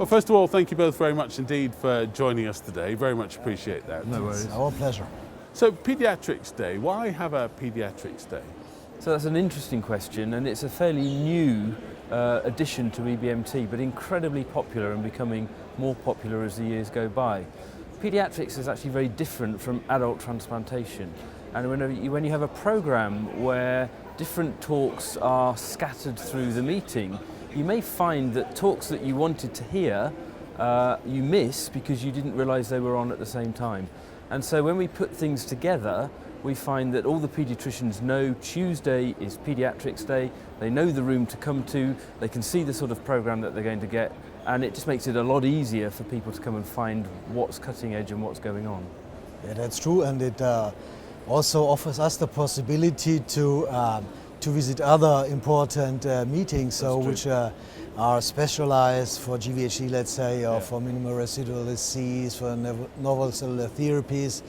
Well, first of all, thank you both very much indeed for joining us today. Very much appreciate that. No worries. It's our pleasure. So, Paediatrics Day, why have a Paediatrics Day? So that's an interesting question, and it's a fairly new addition to EBMT, but incredibly popular and becoming more popular as the years go by. Paediatrics is actually very different from adult transplantation, and when you have a program where different talks are scattered through the meeting, you may find that talks that you wanted to hear you miss because you didn't realise they were on at the same time. And so when we put things together, we find that all the paediatricians know Tuesday is Paediatrics Day, they know the room to come to, they can see the sort of program that they're going to get, and it just makes it a lot easier for people to come and find what's cutting edge and what's going on. Yeah, that's true, and it also offers us the possibility to visit other important meetings, so which are specialized for GVHD, let's say, or for minimal residual disease, for novel cellular therapies,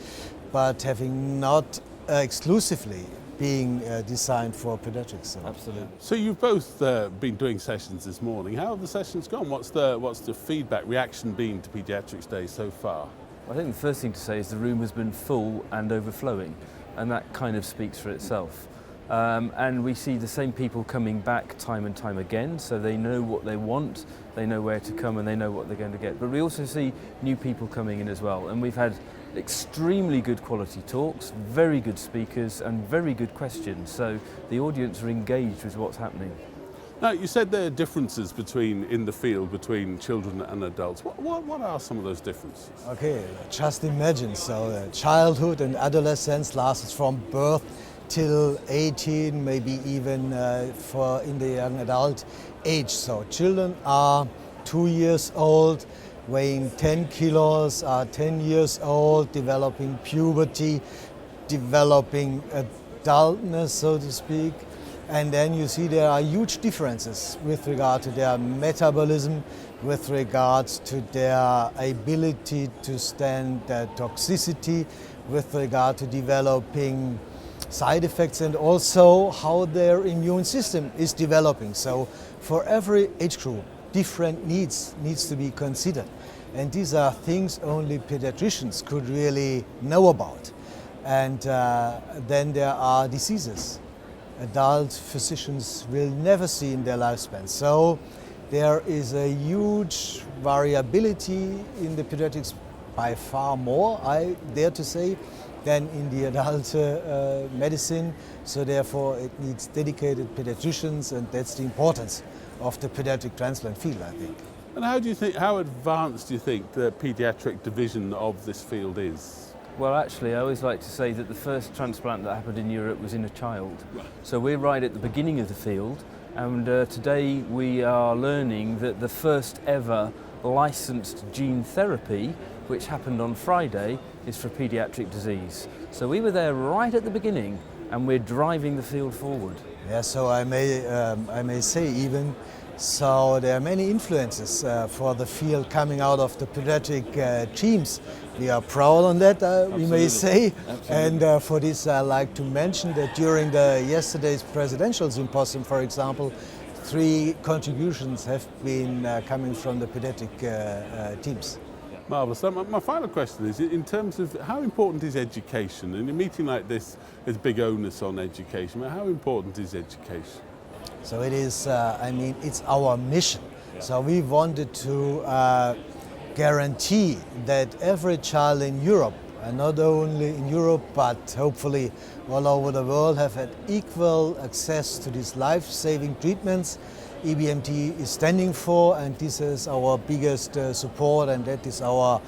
but having not exclusively being designed for pediatrics. So. Absolutely. So you've both been doing sessions this morning. How have the sessions gone? What's the feedback, reaction been to Paediatrics Day so far? I think the first thing to say is the room has been full and overflowing, and that kind of speaks for itself. And we see the same people coming back time and time again, so they know what they want, they know where to come, and they know what they're going to get. But we also see new people coming in as well, and we've had extremely good quality talks, very good speakers, and very good questions, so the audience are engaged with what's happening. Now, you said there are differences in the field between children and adults. What are some of those differences? Okay, just imagine, so childhood and adolescence lasts from birth till 18, maybe even in the young adult age. So children are 2 years old, weighing 10 kilos, are 10 years old, developing puberty, developing adultness, so to speak. And then you see there are huge differences with regard to their metabolism, with regards to their ability to stand toxicity, with regard to developing side effects, and also how their immune system is developing. So for every age group, different needs to be considered. And these are things only pediatricians could really know about. And then there are diseases adult physicians will never see in their lifespan. So there is a huge variability in the pediatrics, by far more, I dare to say, than in the adult medicine. So therefore it needs dedicated pediatricians, and that's the importance of the pediatric transplant field, I think. And how advanced do you think the paediatric division of this field is? Well, actually, I always like to say that the first transplant that happened in Europe was in a child. Right. So we're right at the beginning of the field, and today we are learning that the first ever licensed gene therapy, which happened on Friday, is for paediatric disease. So we were there right at the beginning, and we're driving the field forward. Yeah, so I may say even, so there are many influences for the field coming out of the pediatric teams. We are proud on that, we may say. Absolutely. And for this I'd like to mention that during yesterday's presidential symposium, for example, 3 contributions have been coming from the pediatric teams. Marvellous. So my final question is, in terms of how important is education? In a meeting like this, there's big onus on education, but how important is education? So it is, it's our mission. Yeah. So we wanted to guarantee that every child in Europe, and not only in Europe, but hopefully all over the world, have had equal access to these life-saving treatments EBMT is standing for, and this is our biggest support, and that is our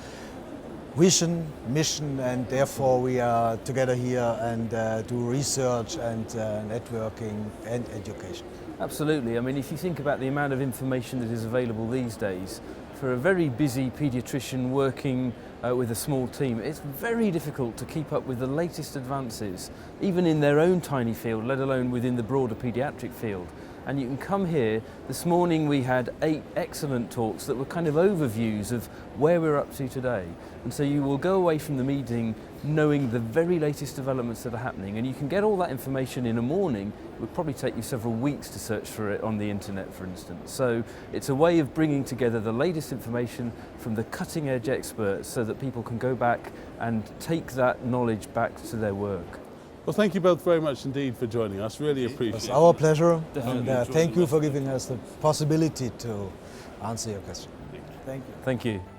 vision, mission, and therefore we are together here and do research and networking and education. Absolutely. I mean, if you think about the amount of information that is available these days, for a very busy paediatrician working with a small team, it's very difficult to keep up with the latest advances, even in their own tiny field, let alone within the broader paediatric field. And you can come here. This morning we had 8 excellent talks that were kind of overviews of where we're up to today. And so you will go away from the meeting knowing the very latest developments that are happening, and you can get all that information in a morning. It would probably take you several weeks to search for it on the internet, for instance. So it's a way of bringing together the latest information from the cutting edge experts so that people can go back and take that knowledge back to their work. Well, thank you both very much indeed for joining us. Really appreciate it. It's our pleasure, Definitely. and thank you for giving us the possibility to answer your question. Thank you. Thank you. Thank you.